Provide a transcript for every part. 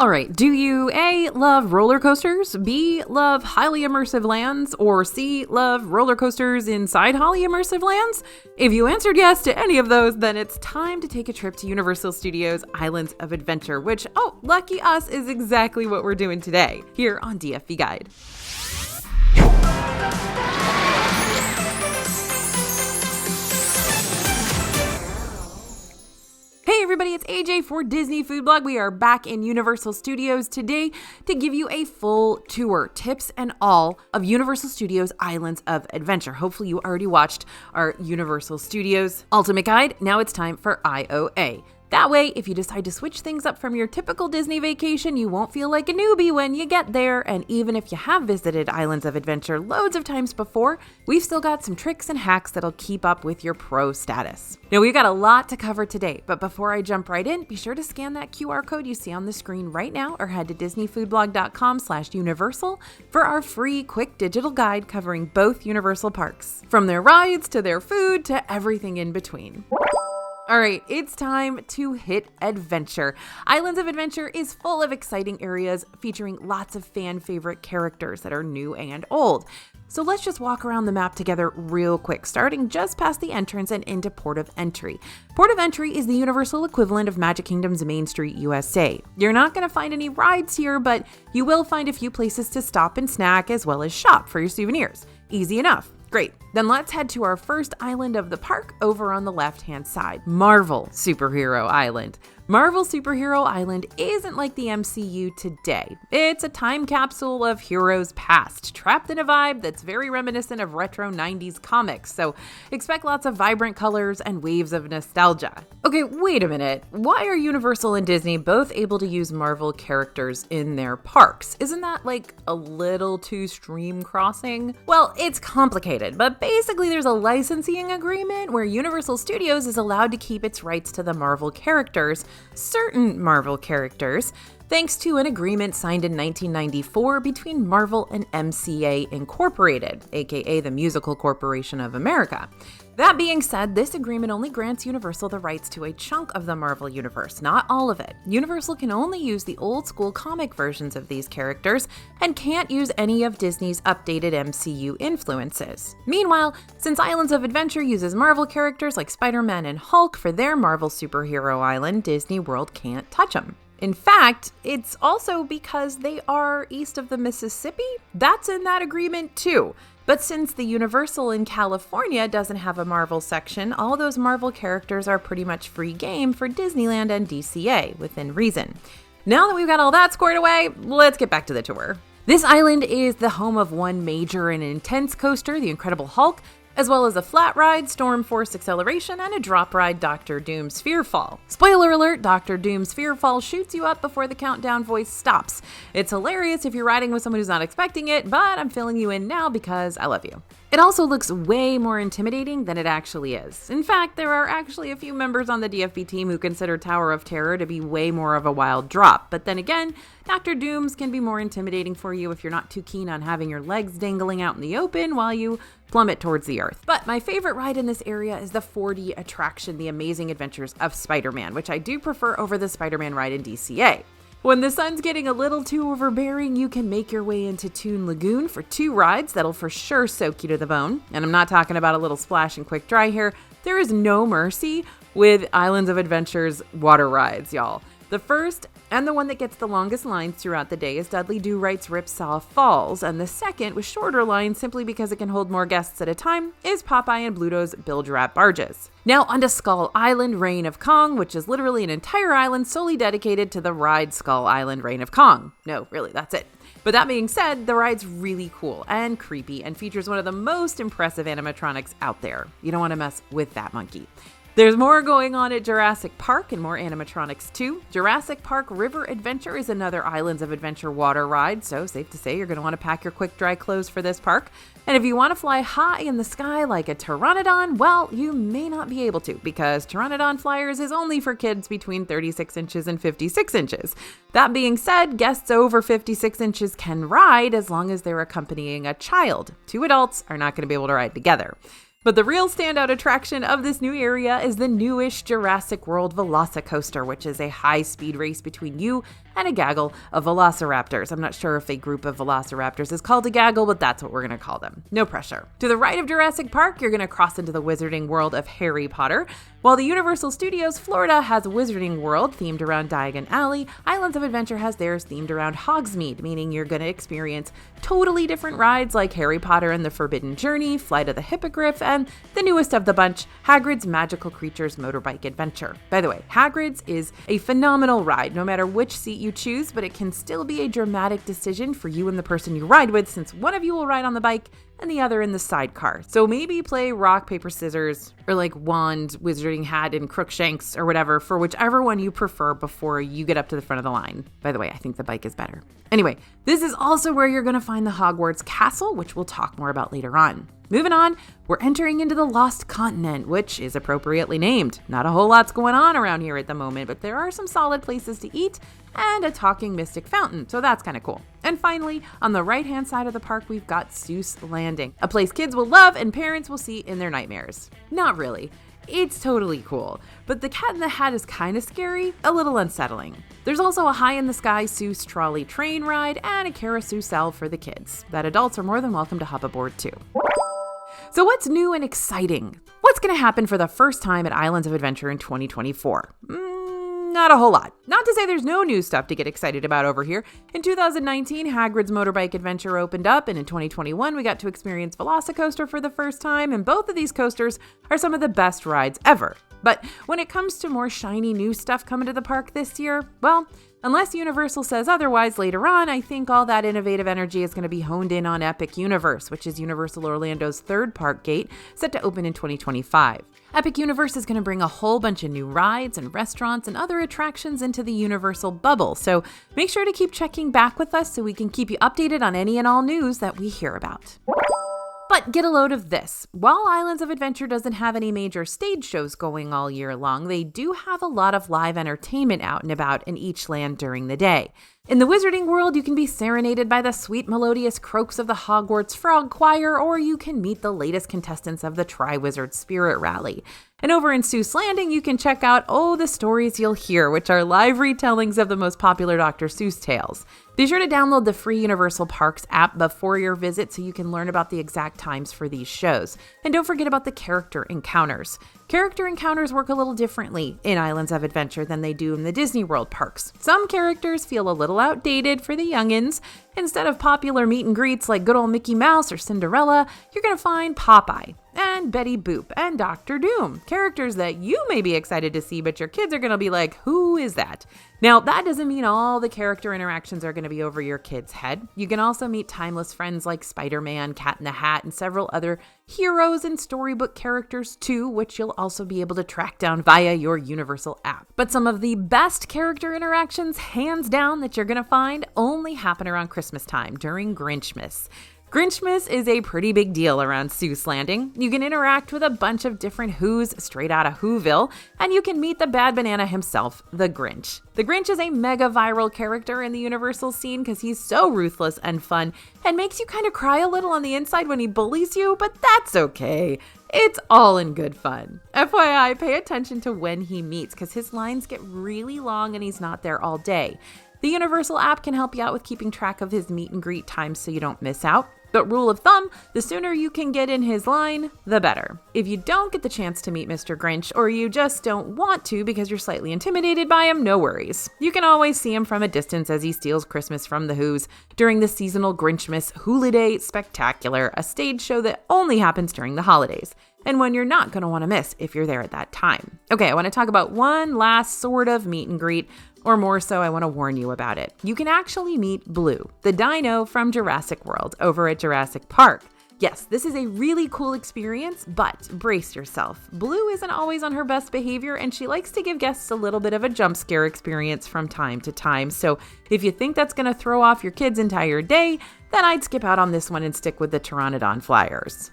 All right, do you A, love roller coasters, B, love highly immersive lands, or C, love roller coasters inside highly immersive lands? If you answered yes to any of those, then it's time to take a trip to Universal Studios Islands of Adventure, which, oh, lucky us, is exactly what we're doing today, here on DFV Guide. Hey everybody, it's AJ for Disney Food Blog. We are back in Universal Studios today to give you a full tour, tips and all, of Universal Studios Islands of Adventure. Hopefully you already watched our Universal Studios Ultimate Guide. Now it's time for IOA. That way, if you decide to switch things up from your typical Disney vacation, you won't feel like a newbie when you get there. And even if you have visited Islands of Adventure loads of times before, we've still got some tricks and hacks that'll keep up with your pro status. Now, we've got a lot to cover today, but before I jump right in, be sure to scan that QR code you see on the screen right now or head to disneyfoodblog.com/universal for our free quick digital guide covering both Universal parks, from their rides to their food to everything in between. All right, it's time to hit adventure. Islands of Adventure is full of exciting areas featuring lots of fan favorite characters that are new and old. So let's just walk around the map together real quick, starting just past the entrance and into Port of Entry. Port of Entry is the Universal equivalent of Magic Kingdom's Main Street, USA. You're not going to find any rides here, but you will find a few places to stop and snack as well as shop for your souvenirs. Easy enough. Great. Then let's head to our first island of the park over on the left-hand side, Marvel Superhero Island. Marvel Superhero Island isn't like the MCU today. It's a time capsule of heroes past, trapped in a vibe that's very reminiscent of retro 90s comics, so expect lots of vibrant colors and waves of nostalgia. Okay, wait a minute. Why are Universal and Disney both able to use Marvel characters in their parks? Isn't that like a little too stream crossing? Well, it's complicated, but basically there's a licensing agreement where Universal Studios is allowed to keep its rights to the Marvel characters, certain Marvel characters, thanks to an agreement signed in 1994 between Marvel and MCA Incorporated, aka the Musical Corporation of America. That being said, this agreement only grants Universal the rights to a chunk of the Marvel universe, not all of it. Universal can only use the old school comic versions of these characters and can't use any of Disney's updated MCU influences. Meanwhile, since Islands of Adventure uses Marvel characters like Spider-Man and Hulk for their Marvel Superhero Island, Disney World can't touch them. In fact, it's also because they are east of the Mississippi. That's in that agreement too. But since the Universal in California doesn't have a Marvel section, all those Marvel characters are pretty much free game for Disneyland and DCA, within reason. Now that we've got all that squared away, let's get back to the tour. This island is the home of one major and intense coaster, the Incredible Hulk, as well as a flat ride, Storm Force Acceleration, and a drop ride, Dr. Doom's Fearfall. Spoiler alert, Dr. Doom's Fearfall shoots you up before the countdown voice stops. It's hilarious if you're riding with someone who's not expecting it, but I'm filling you in now because I love you. It also looks way more intimidating than it actually is. In fact, there are actually a few members on the DFB team who consider Tower of Terror to be way more of a wild drop. But then again, Dr. Doom's can be more intimidating for you if you're not too keen on having your legs dangling out in the open while you plummet towards the earth. But my favorite ride in this area is the 4D attraction, The Amazing Adventures of Spider-Man, which I do prefer over the Spider-Man ride in DCA. When the sun's getting a little too overbearing, you can make your way into Toon Lagoon for 2 rides that'll for sure soak you to the bone. And I'm not talking about a little splash and quick dry here. There is no mercy with Islands of Adventure's water rides, y'all. The first, and the one that gets the longest lines throughout the day, is Dudley Do-Right's Ripsaw Falls, and the second, with shorter lines simply because it can hold more guests at a time, is Popeye and Bluto's Bilge-Rat Barges. Now onto Skull Island Reign of Kong, which is literally an entire island solely dedicated to the ride Skull Island Reign of Kong. No, really, that's it. But that being said, the ride's really cool and creepy and features one of the most impressive animatronics out there. You don't want to mess with that monkey. There's more going on at Jurassic Park and more animatronics too. Jurassic Park River Adventure is another Islands of Adventure water ride, so safe to say you're going to want to pack your quick dry clothes for this park. And if you want to fly high in the sky like a Pteranodon, well, you may not be able to, because Pteranodon Flyers is only for kids between 36 inches and 56 inches. That being said, guests over 56 inches can ride as long as they're accompanying a child. 2 adults are not going to be able to ride together. But the real standout attraction of this new area is the newish Jurassic World Velocicoaster, which is a high-speed race between you and a gaggle of velociraptors. I'm not sure if a group of velociraptors is called a gaggle, but that's what we're going to call them. No pressure. To the right of Jurassic Park, you're going to cross into the wizarding world of Harry Potter. While the Universal Studios Florida has a Wizarding World themed around Diagon Alley, Islands of Adventure has theirs themed around Hogsmeade, meaning you're going to experience totally different rides like Harry Potter and the Forbidden Journey, Flight of the Hippogriff, and the newest of the bunch, Hagrid's Magical Creatures Motorbike Adventure. By the way, Hagrid's is a phenomenal ride, no matter which seat you choose, but it can still be a dramatic decision for you and the person you ride with, since one of you will ride on the bike and the other in the sidecar. So maybe play rock, paper, scissors, or like wand, wizarding hat, and Crookshanks, or whatever, for whichever one you prefer before you get up to the front of the line. By the way, I think the bike is better. Anyway, this is also where you're going to find the Hogwarts Castle, which we'll talk more about later on. Moving on, we're entering into the Lost Continent, which is appropriately named. Not a whole lot's going on around here at the moment, but there are some solid places to eat and a talking mystic fountain, so that's kind of cool. And finally, on the right-hand side of the park, we've got Seuss Landing, a place kids will love and parents will see in their nightmares. Not really. It's totally cool, but the Cat in the Hat is kind of scary, a little unsettling. There's also a high-in-the-sky Seuss trolley train ride and a carousel for the kids that adults are more than welcome to hop aboard too. So what's new and exciting? What's going to happen for the first time at Islands of Adventure in 2024? Not a whole lot. Not to say there's no new stuff to get excited about over here. In 2019, Hagrid's Motorbike Adventure opened up, and in 2021, we got to experience Velocicoaster for the first time, and both of these coasters are some of the best rides ever. But when it comes to more shiny new stuff coming to the park this year, well, unless Universal says otherwise later on, I think all that innovative energy is going to be honed in on Epic Universe, which is Universal Orlando's third park gate, set to open in 2025. Epic Universe is going to bring a whole bunch of new rides and restaurants and other attractions into the Universal bubble, so make sure to keep checking back with us so we can keep you updated on any and all news that we hear about. But get a load of this. While Islands of Adventure doesn't have any major stage shows going all year long, they do have a lot of live entertainment out and about in each land during the day. In the Wizarding World, you can be serenaded by the sweet melodious croaks of the Hogwarts Frog Choir, or you can meet the latest contestants of the Triwizard Spirit Rally. And over in Seuss Landing, you can check out Oh, the Stories You'll Hear, which are live retellings of the most popular Dr. Seuss tales. Be sure to download the free Universal Parks app before your visit so you can learn about the exact times for these shows. And don't forget about the character encounters. Character encounters work a little differently in Islands of Adventure than they do in the Disney World parks. Some characters feel a little outdated for the youngins. Instead of popular meet and greets like good old Mickey Mouse or Cinderella, you're going to find Popeye and Betty Boop and Dr. Doom, characters that you may be excited to see, but your kids are going to be like, who is that? Now, that doesn't mean all the character interactions are going to be over your kid's head. You can also meet timeless friends like Spider-Man, Cat in the Hat, and several other heroes and storybook characters too, which you'll also be able to track down via your Universal app. But some of the best character interactions, hands down, that you're going to find only happen around Christmas time during Grinchmas. Grinchmas is a pretty big deal around Seuss Landing. You can interact with a bunch of different Whos straight out of Whoville, and you can meet the bad banana himself, the Grinch. The Grinch is a mega viral character in the Universal scene because he's so ruthless and fun and makes you kind of cry a little on the inside when he bullies you, but that's okay. It's all in good fun. FYI, pay attention to when he meets because his lines get really long and he's not there all day. The Universal app can help you out with keeping track of his meet and greet times so you don't miss out. But rule of thumb, the sooner you can get in his line, the better. If you don't get the chance to meet Mr. Grinch, or you just don't want to because you're slightly intimidated by him, no worries. You can always see him from a distance as he steals Christmas from the Whos during the seasonal Grinchmas Holiday Spectacular, a stage show that only happens during the holidays, and one you're not going to want to miss if you're there at that time. Okay, I want to talk about one last sort of meet and greet, or more so, I want to warn you about it. You can actually meet Blue, the dino from Jurassic World, over at Jurassic Park. Yes, this is a really cool experience, but brace yourself. Blue isn't always on her best behavior, and she likes to give guests a little bit of a jump scare experience from time to time. So if you think that's going to throw off your kid's entire day, then I'd skip out on this one and stick with the Pteranodon Flyers.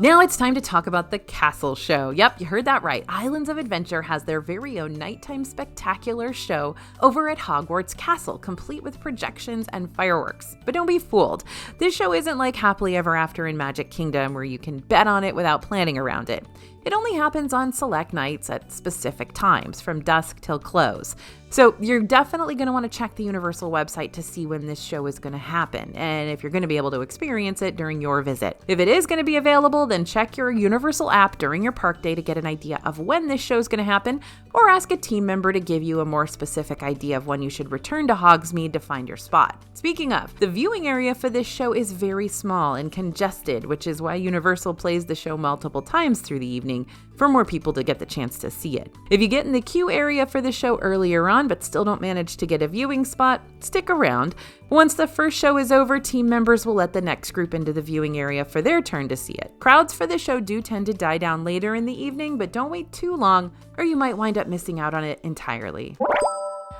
Now it's time to talk about the Castle Show. Yep, you heard that right. Islands of Adventure has their very own nighttime spectacular show over at Hogwarts Castle, complete with projections and fireworks. But don't be fooled. This show isn't like Happily Ever After in Magic Kingdom, where you can bet on it without planning around it. It only happens on select nights at specific times, from dusk till close. So you're definitely going to want to check the Universal website to see when this show is going to happen, and if you're going to be able to experience it during your visit. If it is going to be available, then check your Universal app during your park day to get an idea of when this show is going to happen, or ask a team member to give you a more specific idea of when you should return to Hogsmeade to find your spot. Speaking of, the viewing area for this show is very small and congested, which is why Universal plays the show multiple times through the evening for more people to get the chance to see it. If you get in the queue area for the show earlier on but still don't manage to get a viewing spot, stick around. Once the first show is over, team members will let the next group into the viewing area for their turn to see it. Crowds for the show do tend to die down later in the evening, but don't wait too long or you might wind up missing out on it entirely.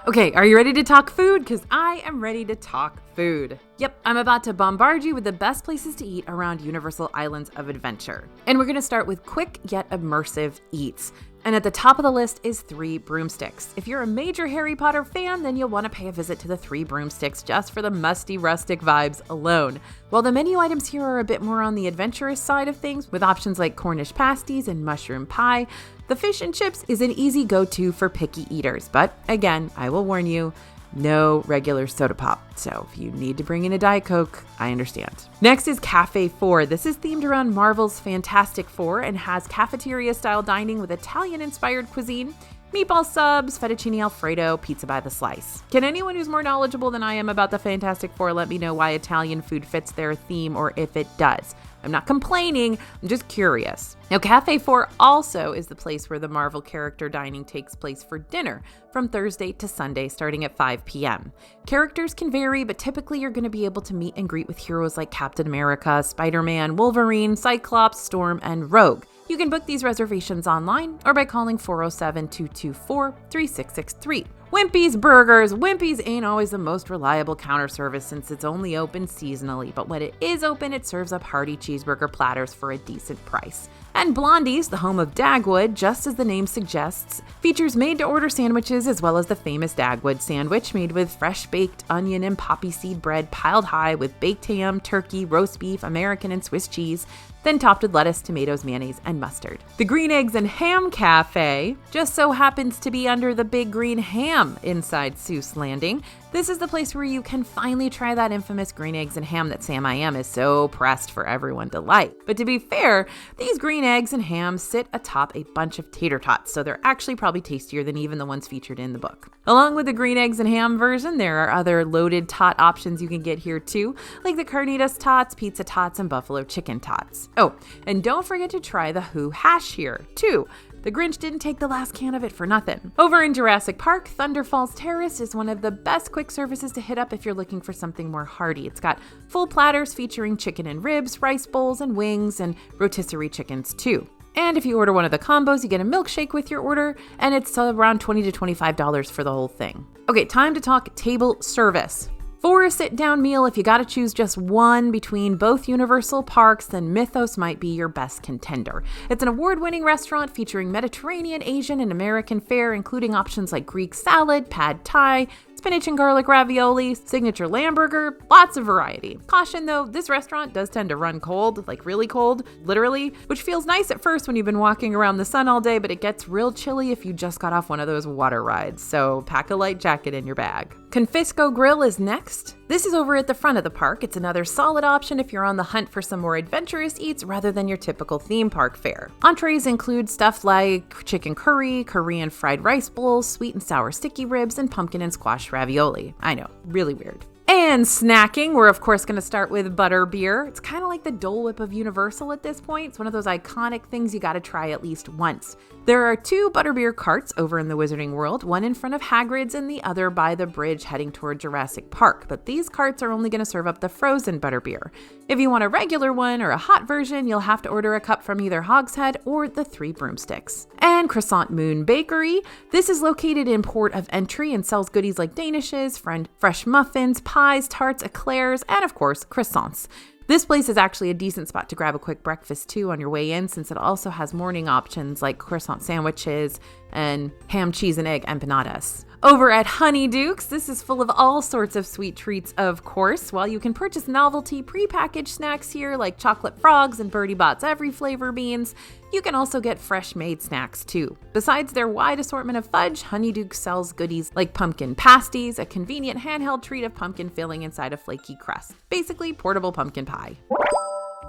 Okay, are you ready to talk food? Because I am ready to talk food. Yep, I'm about to bombard you with the best places to eat around Universal Islands of Adventure. And we're going to start with quick yet immersive eats. And at the top of the list is Three Broomsticks. If you're a major Harry Potter fan, then you'll want to pay a visit to the Three Broomsticks just for the musty rustic vibes alone. While the menu items here are a bit more on the adventurous side of things, with options like Cornish pasties and mushroom pie, the fish and chips is an easy go-to for picky eaters. But again, I will warn you, no regular soda pop. So if you need to bring in a Diet Coke, I understand. Next is Cafe 4. This is themed around Marvel's Fantastic Four and has cafeteria-style dining with Italian-inspired cuisine, meatball subs, fettuccine alfredo, pizza by the slice. Can anyone who's more knowledgeable than I am about the Fantastic Four let me know why Italian food fits their theme, or if it does? I'm not complaining, I'm just curious. Now, Cafe 4 also is the place where the Marvel character dining takes place for dinner from Thursday to Sunday, starting at 5 p.m. Characters can vary, but typically you're going to be able to meet and greet with heroes like Captain America, Spider-Man, Wolverine, Cyclops, Storm, and Rogue. You can book these reservations online or by calling 407-224-3663. Wimpy's Burgers. Wimpy's ain't always the most reliable counter service since it's only open seasonally, but when it is open, it serves up hearty cheeseburger platters for a decent price. And Blondie's, the home of Dagwood, just as the name suggests, features made-to-order sandwiches as well as the famous Dagwood sandwich made with fresh-baked onion and poppy seed bread piled high with baked ham, turkey, roast beef, American and Swiss cheese, then topped with lettuce, tomatoes, mayonnaise, and mustard. The Green Eggs and Ham Cafe just so happens to be under the Big Green Ham inside Seuss Landing. This is the place where you can finally try that infamous green eggs and ham that Sam I Am is so pressed for everyone to like. But to be fair, these green eggs and ham sit atop a bunch of tater tots, so they're actually probably tastier than even the ones featured in the book. Along with the green eggs and ham version, there are other loaded tot options you can get here too, like the carnitas tots, pizza tots, and buffalo chicken tots. Oh, and don't forget to try the Who hash here too. The Grinch didn't take the last can of it for nothing. Over in Jurassic Park, Thunder Falls Terrace is one of the best quick services to hit up if you're looking for something more hearty. It's got full platters featuring chicken and ribs, rice bowls, and wings, and rotisserie chickens too. And if you order one of the combos, you get a milkshake with your order, and it's around $20 to $25 for the whole thing. Okay, time to talk table service. For a sit-down meal, if you gotta choose just one between both Universal parks, then Mythos might be your best contender. It's an award-winning restaurant featuring Mediterranean, Asian, and American fare, including options like Greek salad, pad thai, spinach and garlic ravioli, signature lamb burger, lots of variety. Caution though, this restaurant does tend to run cold, like really cold, literally, which feels nice at first when you've been walking around the sun all day, but it gets real chilly if you just got off one of those water rides, so pack a light jacket in your bag. Confisco Grill is next. This is over at the front of the park. It's another solid option if you're on the hunt for some more adventurous eats rather than your typical theme park fare. Entrees include stuff like chicken curry, Korean fried rice bowls, sweet and sour sticky ribs, and pumpkin and squash ravioli. I know, really weird. And snacking, we're of course going to start with butterbeer. It's kind of like the Dole Whip of Universal at this point. It's one of those iconic things you got to try at least once. There are 2 butterbeer carts over in the Wizarding World, one in front of Hagrid's and the other by the bridge heading toward Jurassic Park, but these carts are only going to serve up the frozen butterbeer. If you want a regular one or a hot version, you'll have to order a cup from either Hogshead or the Three Broomsticks. And Croissant Moon Bakery. This is located in Port of Entry and sells goodies like danishes, fresh muffins, pies, tarts, eclairs, and of course, croissants. This place is actually a decent spot to grab a quick breakfast too on your way in, since it also has morning options like croissant sandwiches and ham, cheese, and egg empanadas. Over at Honeyduke's, this is full of all sorts of sweet treats, of course. While you can purchase novelty prepackaged snacks here like chocolate frogs and Birdie Bot's every flavor beans, you can also get fresh made snacks too. Besides their wide assortment of fudge, Honeyduke sells goodies like pumpkin pasties, a convenient handheld treat of pumpkin filling inside a flaky crust. Basically, portable pumpkin pie.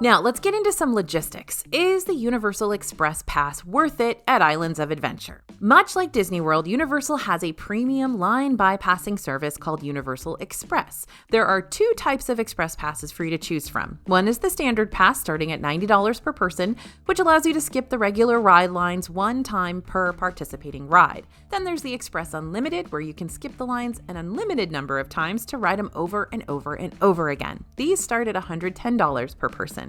Now, let's get into some logistics. Is the Universal Express Pass worth it at Islands of Adventure? Much like Disney World, Universal has a premium line bypassing service called Universal Express. There are two types of Express Passes for you to choose from. One is the standard pass, starting at $90 per person, which allows you to skip the regular ride lines one time per participating ride. Then there's the Express Unlimited, where you can skip the lines an unlimited number of times to ride them over and over and over again. These start at $110 per person.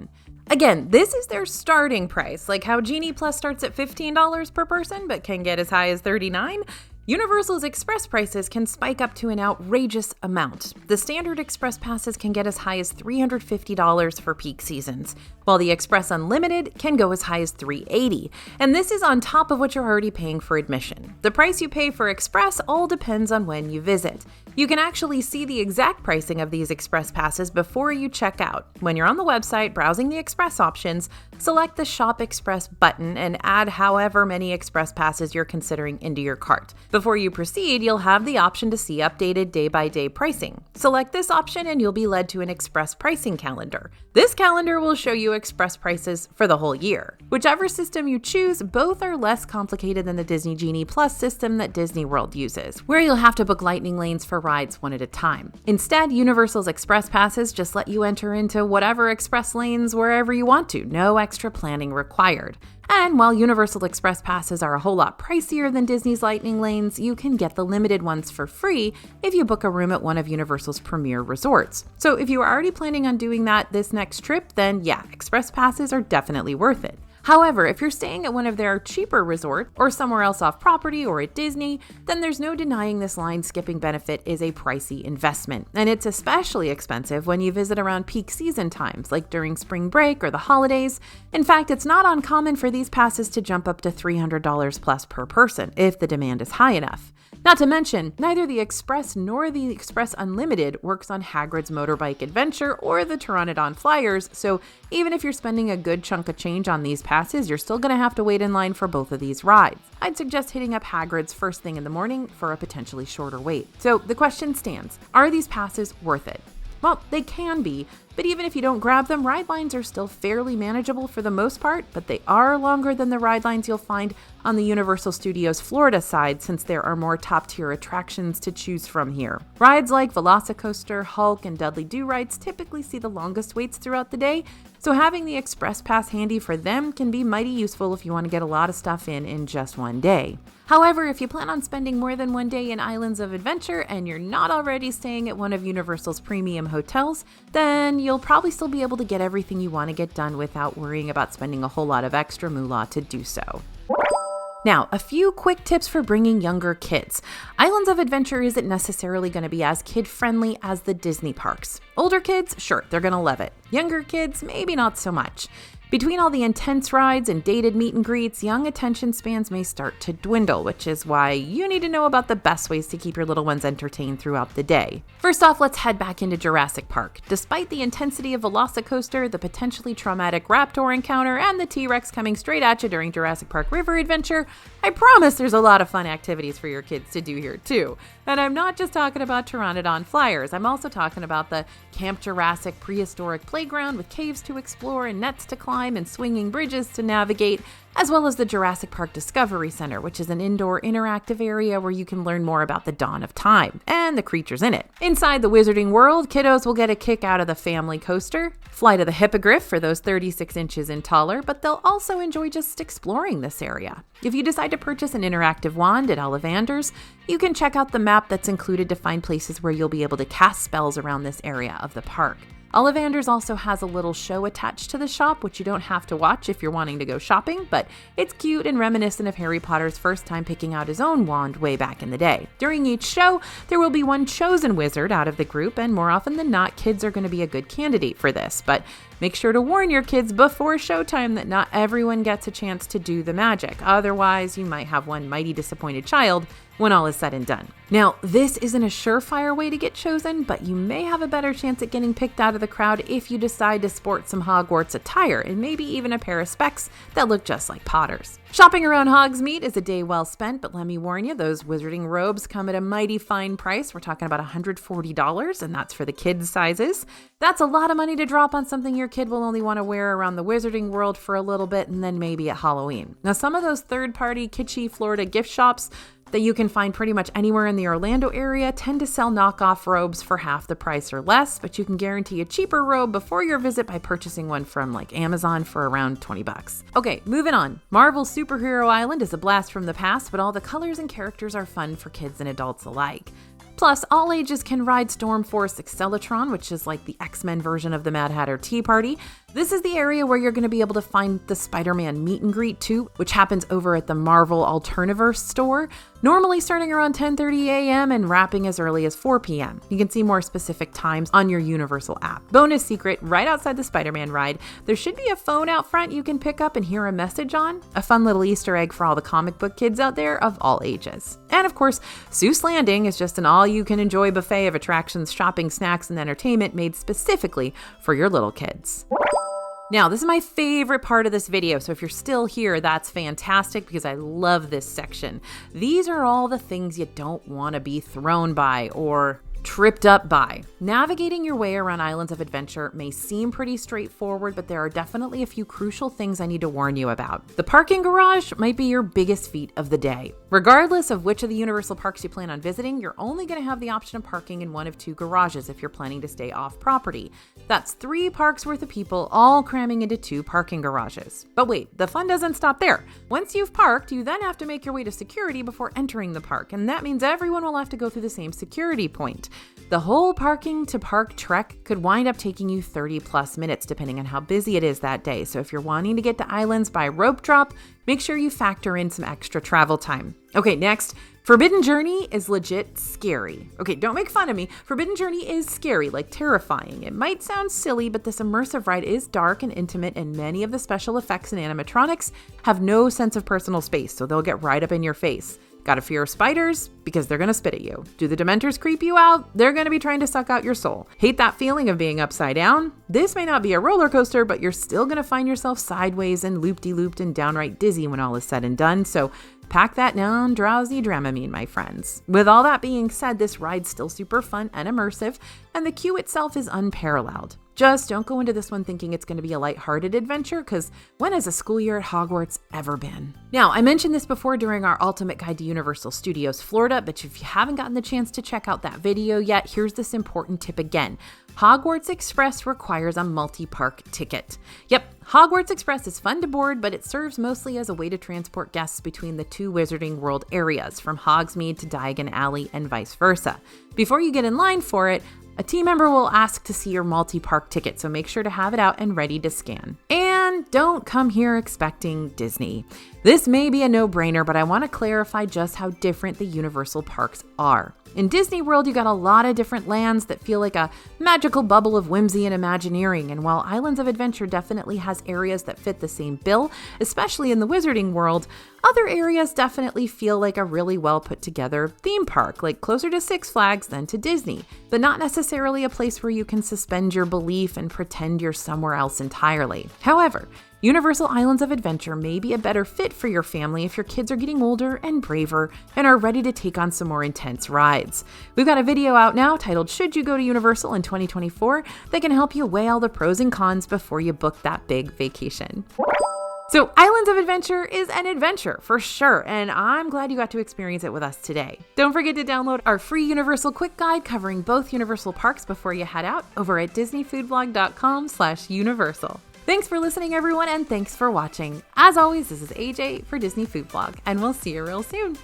Again, this is their starting price, like how Genie Plus starts at $15 per person but can get as high as $39. Universal's Express prices can spike up to an outrageous amount. The standard Express passes can get as high as $350 for peak seasons, while the Express Unlimited can go as high as $380. And this is on top of what you're already paying for admission. The price you pay for Express all depends on when you visit. You can actually see the exact pricing of these Express passes before you check out. When you're on the website browsing the Express options, select the Shop Express button and add however many Express passes you're considering into your cart. Before you proceed, you'll have the option to see updated day-by-day pricing. Select this option and you'll be led to an Express pricing calendar. This calendar will show you Express prices for the whole year. Whichever system you choose, both are less complicated than the Disney Genie Plus system that Disney World uses, where you'll have to book lightning lanes for rides one at a time. Instead, Universal's Express passes just let you enter into whatever Express lanes wherever you want to, no extra planning required. And while Universal Express passes are a whole lot pricier than Disney's Lightning Lanes, you can get the limited ones for free if you book a room at one of Universal's premier resorts. So if you are already planning on doing that this next trip, then yeah, Express passes are definitely worth it. However, if you're staying at one of their cheaper resorts or somewhere else off property or at Disney, then there's no denying this line skipping benefit is a pricey investment. And it's especially expensive when you visit around peak season times, like during spring break or the holidays. In fact, it's not uncommon for these passes to jump up to $300 plus per person if the demand is high enough. Not to mention, neither the Express nor the Express Unlimited works on Hagrid's Motorbike Adventure or the Pteranodon Flyers, so even if you're spending a good chunk of change on these passes, you're still going to have to wait in line for both of these rides. I'd suggest hitting up Hagrid's first thing in the morning for a potentially shorter wait. So the question stands, are these passes worth it? Well, they can be, but even if you don't grab them, ride lines are still fairly manageable for the most part, but they are longer than the ride lines you'll find on the Universal Studios Florida side, since there are more top-tier attractions to choose from here. Rides like Velocicoaster, Hulk, and Dudley Do Rides typically see the longest waits throughout the day, so having the Express Pass handy for them can be mighty useful if you want to get a lot of stuff in just one day. However, if you plan on spending more than one day in Islands of Adventure and you're not already staying at one of Universal's premium hotels, then you'll probably still be able to get everything you want to get done without worrying about spending a whole lot of extra moolah to do so. Now, a few quick tips for bringing younger kids. Islands of Adventure isn't necessarily going to be as kid-friendly as the Disney parks. Older kids, sure, they're going to love it. Younger kids, maybe not so much. Between all the intense rides and dated meet and greets, young attention spans may start to dwindle, which is why you need to know about the best ways to keep your little ones entertained throughout the day. First off, let's head back into Jurassic Park. Despite the intensity of Velocicoaster, the potentially traumatic Raptor encounter, and the T-Rex coming straight at you during Jurassic Park River Adventure, I promise there's a lot of fun activities for your kids to do here too. And I'm not just talking about Pteranodon Flyers, I'm also talking about the Camp Jurassic prehistoric playground with caves to explore and nets to climb and swinging bridges to navigate, as well as the Jurassic Park Discovery Center, which is an indoor interactive area where you can learn more about the dawn of time and the creatures in it. Inside the Wizarding World, kiddos will get a kick out of the family coaster, Flight of the Hippogriff for those 36 inches and taller, but they'll also enjoy just exploring this area. If you decide to purchase an interactive wand at Ollivander's, you can check out the map that's included to find places where you'll be able to cast spells around this area of the park. Ollivander's also has a little show attached to the shop, which you don't have to watch if you're wanting to go shopping, but it's cute and reminiscent of Harry Potter's first time picking out his own wand way back in the day. During each show, there will be one chosen wizard out of the group, and more often than not, kids are going to be a good candidate for this, but make sure to warn your kids before showtime that not everyone gets a chance to do the magic. Otherwise, you might have one mighty disappointed child when all is said and done. Now, this isn't a surefire way to get chosen, but you may have a better chance at getting picked out of the crowd if you decide to sport some Hogwarts attire and maybe even a pair of specs that look just like Potter's. Shopping around Hogsmeade is a day well spent, but let me warn you, those wizarding robes come at a mighty fine price. We're talking about $140, and that's for the kids' sizes. That's a lot of money to drop on something your kid will only want to wear around the wizarding world for a little bit and then maybe at Halloween. Now, some of those third-party kitschy Florida gift shops that you can find pretty much anywhere in the Orlando area tend to sell knockoff robes for half the price or less, but you can guarantee a cheaper robe before your visit by purchasing one from like Amazon for around $20. Okay, moving on. Marvel's Superhero Island is a blast from the past, but all the colors and characters are fun for kids and adults alike. Plus, all ages can ride Stormforce Excellatron, which is like the X-Men version of the Mad Hatter Tea Party. This is the area where you're going to be able to find the Spider-Man meet and greet too, which happens over at the Marvel Alterniverse store, normally starting around 10:30 a.m. and wrapping as early as 4 p.m. You can see more specific times on your Universal app. Bonus secret, right outside the Spider-Man ride, there should be a phone out front you can pick up and hear a message on. A fun little Easter egg for all the comic book kids out there of all ages. And of course, Seuss Landing is just an all-you-can-enjoy buffet of attractions, shopping, snacks, and entertainment made specifically for your little kids. Now, this is my favorite part of this video, so if you're still here, that's fantastic because I love this section. These are all the things you don't want to be thrown by or tripped up by. Navigating your way around Islands of Adventure may seem pretty straightforward, but there are definitely a few crucial things I need to warn you about. The parking garage might be your biggest feat of the day. Regardless of which of the Universal parks you plan on visiting, you're only going to have the option of parking in one of 2 garages if you're planning to stay off property. That's 3 parks worth of people all cramming into 2 parking garages. But wait, the fun doesn't stop there. Once you've parked, you then have to make your way to security before entering the park, and that means everyone will have to go through the same security point. The whole parking to park trek could wind up taking you 30 plus minutes depending on how busy it is that day. So if you're wanting to get to Islands by rope drop, make sure you factor in some extra travel time. Okay, next, Forbidden Journey is legit scary. Okay, don't make fun of me. Forbidden Journey is scary, like terrifying. It might sound silly, but this immersive ride is dark and intimate, and many of the special effects and animatronics have no sense of personal space, so they'll get right up in your face. Got a fear of spiders? Because they're going to spit at you. Do the Dementors creep you out? They're going to be trying to suck out your soul. Hate that feeling of being upside down? This may not be a roller coaster, but you're still going to find yourself sideways and loop-de-looped and downright dizzy when all is said and done, so pack that non-drowsy Dramamine, my friends. With all that being said, this ride's still super fun and immersive, and the queue itself is unparalleled. Just don't go into this one thinking it's going to be a lighthearted adventure, because when has a school year at Hogwarts ever been? Now, I mentioned this before during our Ultimate Guide to Universal Studios Florida, but if you haven't gotten the chance to check out that video yet, here's this important tip again. Hogwarts Express requires a multi-park ticket. Yep, Hogwarts Express is fun to board, but it serves mostly as a way to transport guests between the 2 Wizarding World areas, from Hogsmeade to Diagon Alley and vice versa. Before you get in line for it, a team member will ask to see your multi-park ticket, so make sure to have it out and ready to scan. And don't come here expecting Disney. This may be a no-brainer, but I want to clarify just how different the Universal parks are. In Disney World, you got a lot of different lands that feel like a magical bubble of whimsy and Imagineering, and while Islands of Adventure definitely has areas that fit the same bill, especially in the Wizarding World, other areas definitely feel like a really well put together theme park, like closer to Six Flags than to Disney, but not necessarily a place where you can suspend your belief and pretend you're somewhere else entirely. However, Universal Islands of Adventure may be a better fit for your family if your kids are getting older and braver and are ready to take on some more intense rides. We've got a video out now titled Should You Go to Universal in 2024 that can help you weigh all the pros and cons before you book that big vacation. So Islands of Adventure is an adventure for sure, and I'm glad you got to experience it with us today. Don't forget to download our free Universal Quick Guide covering both Universal parks before you head out over at disneyfoodblog.com/universal. Thanks for listening, everyone, and thanks for watching. As always, this is AJ for Disney Food Blog, and we'll see you real soon.